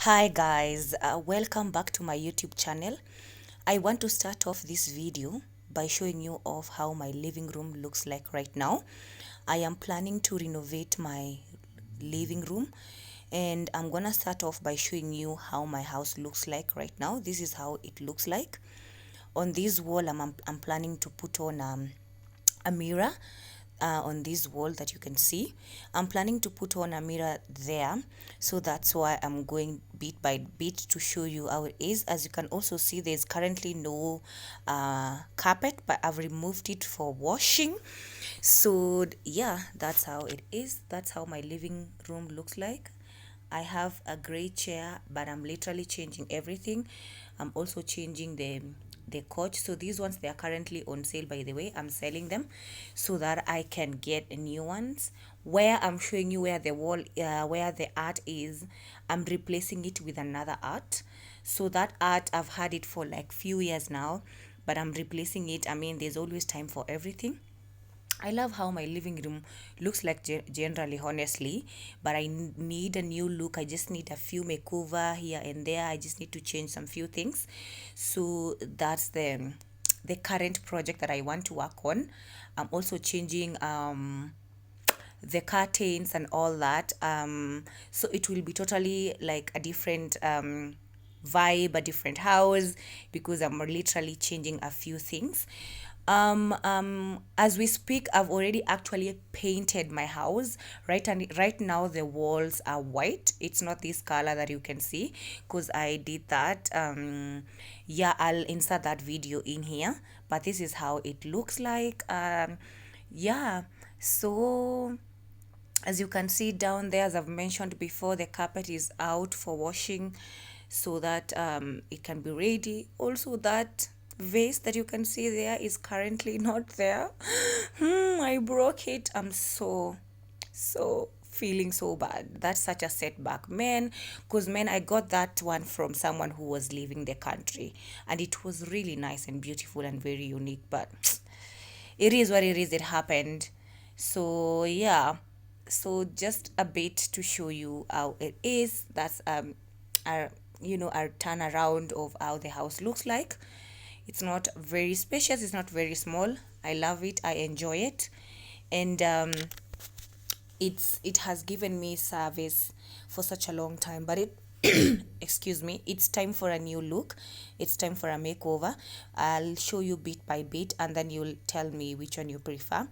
Hi guys, welcome back to my YouTube channel. I want to start off this video by showing you off how my living room looks like right now. I am planning to renovate my living room, and I'm gonna start off by showing you how my house looks like right now. This is how it looks like. On this wall, I'm planning to put on a mirror on this wall that you can see. I'm planning to put on a mirror there, so that's why I'm going bit by bit to show you how it is. As you can also see, there's currently no carpet, but I've removed it for washing. So yeah, that's how it is. That's how my living room looks like. I have a gray chair, but I'm literally changing everything. I'm also changing the couch. So these ones, they are currently on sale, by the way. I'm selling them so that I can get new ones. Where I'm showing you where the wall where the art is, I'm replacing it with another art. So that art, I've had it for like few years now, but I'm replacing it. I mean, there's always time for everything. I love how my living room looks like generally, honestly, but need a new look. I just need a few makeover here and there. I just need to change some few things. So that's the current project that I want to work on. I'm also changing the curtains and all that. So it will be totally like a different vibe, a different house, because I'm literally changing a few things. As we speak, I've already actually painted my house. Right now the walls are white. It's not this color that you can see, because I did that. Yeah, I'll insert that video in here, but this is how it looks like. Yeah, so as you can see down there, as I've mentioned before, the carpet is out for washing so that it can be ready. Also, that vase that you can see there is currently not there. I broke it. I'm so feeling so bad. That's such a setback, man. Because, man, I got that one from someone who was leaving the country, and it was really nice and beautiful and very unique. But it is what it is. It happened. So yeah, so just a bit to show you how it is. That's our our turnaround of how the house looks like. It's not very spacious, it's not very small. I love it, I enjoy it. And it has given me service for such a long time, but it excuse me, it's time for a new look. It's time for a makeover. I'll show you bit by bit, and then you'll tell me which one you prefer.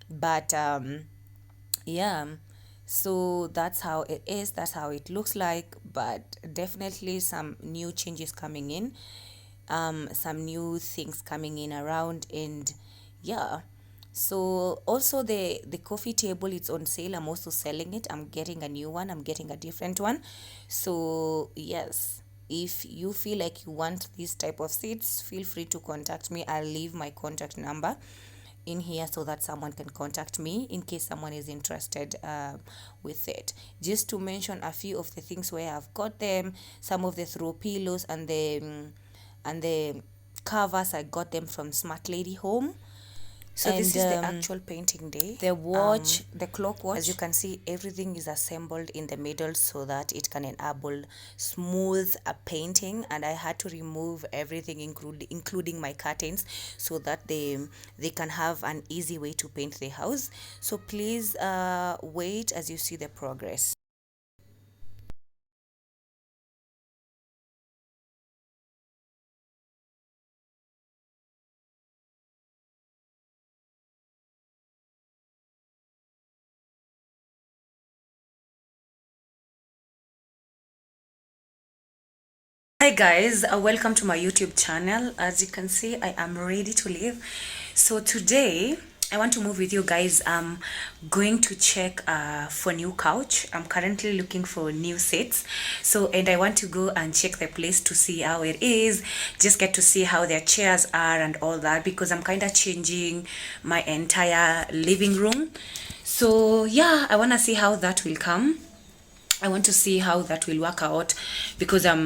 But yeah, so that's how it is, that's how it looks like. But definitely some new changes coming in, some new things coming in around. And yeah, so also the coffee table, it's on sale. I'm also selling it. I'm getting a new one, I'm getting a different one. So yes, if you feel like you want this type of seats, feel free to contact me. I'll leave my contact number in here so that someone can contact me in case someone is interested with it. Just to mention a few of the things where I've got them: some of the throw pillows and the covers, I got them from Smart Lady Home. So this is the actual painting day. The watch, the clock watch, as you can see, everything is assembled in the middle so that it can enable smooth painting. And I had to remove everything, including my curtains, so that they can have an easy way to paint the house. So please wait as you see the progress. Hi guys, welcome to my YouTube channel. As you can see, I am ready to leave. So today I want to move with you guys. I'm going to check for new couch. I'm currently looking for new seats. So, and I want to go and check the place to see how it is, just get to see how their chairs are and all that, because I'm kind of changing my entire living room. So yeah, I want to see how that will come. I want to see how that will work out, because I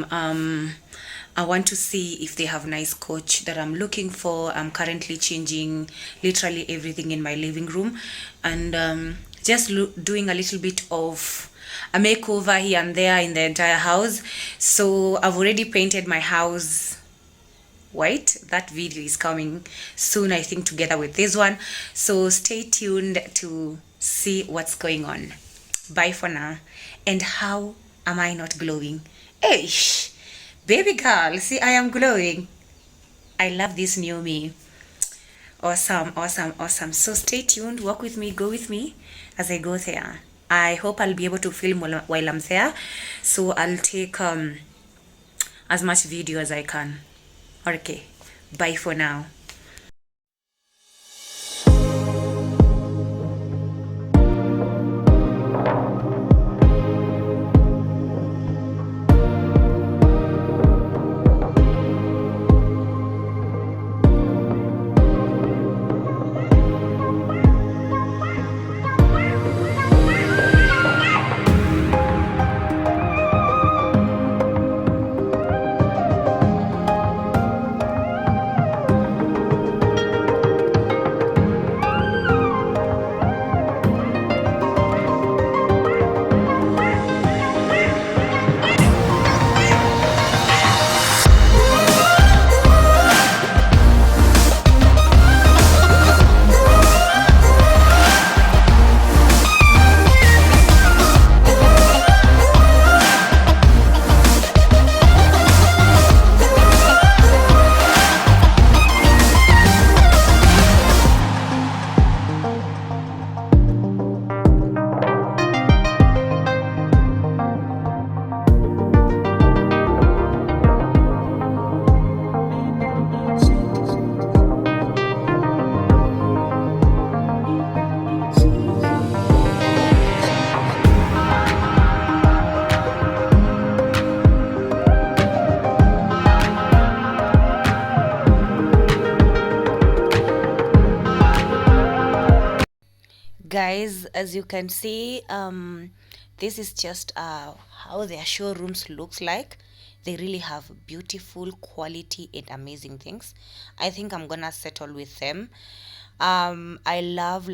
want to see if they have nice coach that I'm looking for. I'm currently changing literally everything in my living room, and just doing a little bit of a makeover here and there in the entire house. So I've already painted my house white. That video is coming soon, I think, together with this one. So stay tuned to see what's going on. Bye for now. And how am I not glowing? Hey, baby girl, see, I am glowing. I love this new me. Awesome, awesome, awesome. So stay tuned, walk with me, go with me as I go there. I hope I'll be able to film while I'm there. So I'll take as much video as I can. Okay, bye for now. Guys, as you can see, this is just how their showrooms looks like. They really have beautiful quality and amazing things. I think I'm gonna settle with them. I love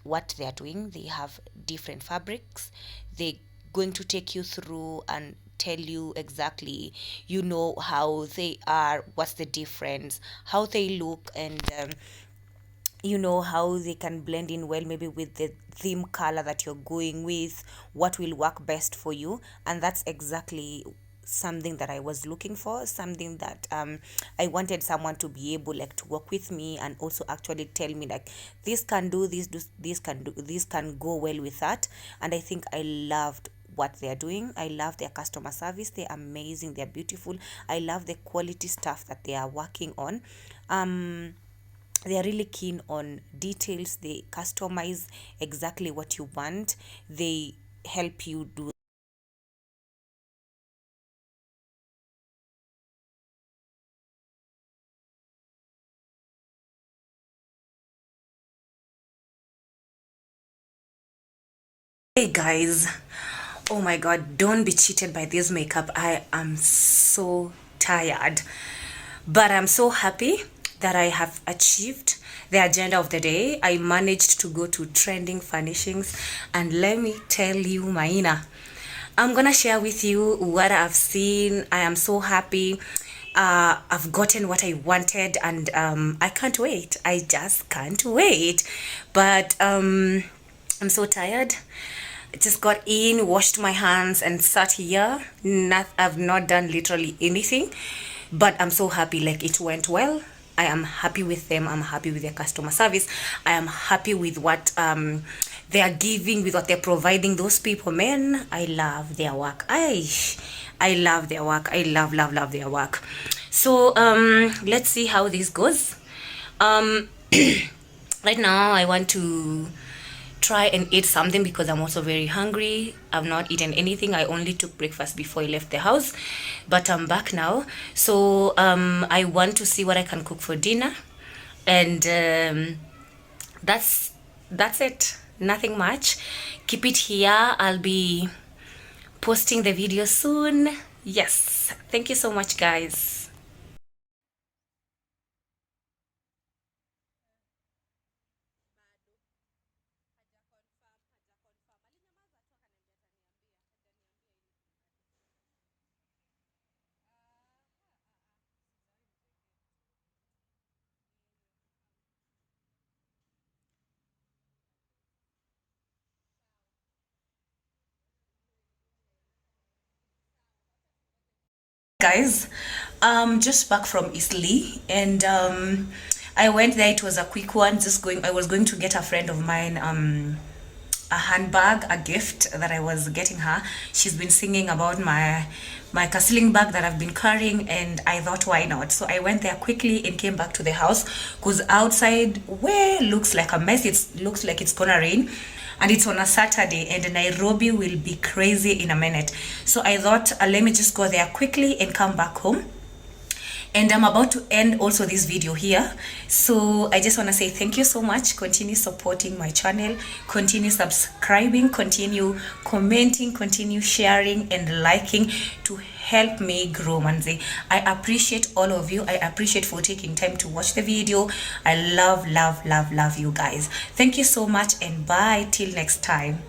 what they are doing. They have different fabrics. They going to take you through and tell you exactly, you know, how they are, what's the difference, how they look, and you know, how they can blend in well, maybe with the theme color that you're going with, what will work best for you. And that's exactly something that I was looking for, something that I wanted someone to be able, like, to work with me and also actually tell me, like, this can do this, this can do this, can go well with that. And I think I loved what they're doing. I love their customer service. They're amazing, they're beautiful. I love the quality stuff that they are working on. They are really keen on details. They customize exactly what you want. They help you do. Hey guys, oh my god, don't be cheated by this makeup. I am so tired, but I'm so happy that I have achieved the agenda of the day. I managed to go to trending furnishings, and let me tell you, Maina, I'm gonna share with you what I've seen. I am so happy. I've gotten what I wanted, and I can't wait. I just can't wait. But I'm so tired. I just got in, washed my hands, and sat here. I've not done literally anything, but I'm so happy. Like, it went well. I am happy with them. I'm happy with their customer service. I am happy with what they are giving, with what they're providing those people. Man, I love their work. I love their work. I love their work. So let's see how this goes. Um, right now I want to try and eat something because I'm also very hungry. I've not eaten anything. I only took breakfast before I left the house, but I'm back now. So I want to see what I can cook for dinner, and that's it. Nothing much. Keep it here. I'll be posting the video soon. Yes. Thank you so much, guys. Guys, just back from Italy, and I went there. It was a quick one. I was going to get a friend of mine a handbag, a gift that I was getting her. She's been singing about my Castling bag that I've been carrying, and I thought, why not? So I went there quickly and came back to the house, because outside where looks like a mess. It looks like it's gonna rain, and it's on a Saturday, and Nairobi will be crazy in a minute. So I thought, let me just go there quickly and come back home. And I'm about to end also this video here, so I just want to say thank you so much. Continue supporting my channel, continue subscribing, continue commenting, continue sharing and liking to help me grow, manze. I appreciate all of you. I appreciate for taking time to watch the video. I love you guys. Thank you so much, and bye till next time.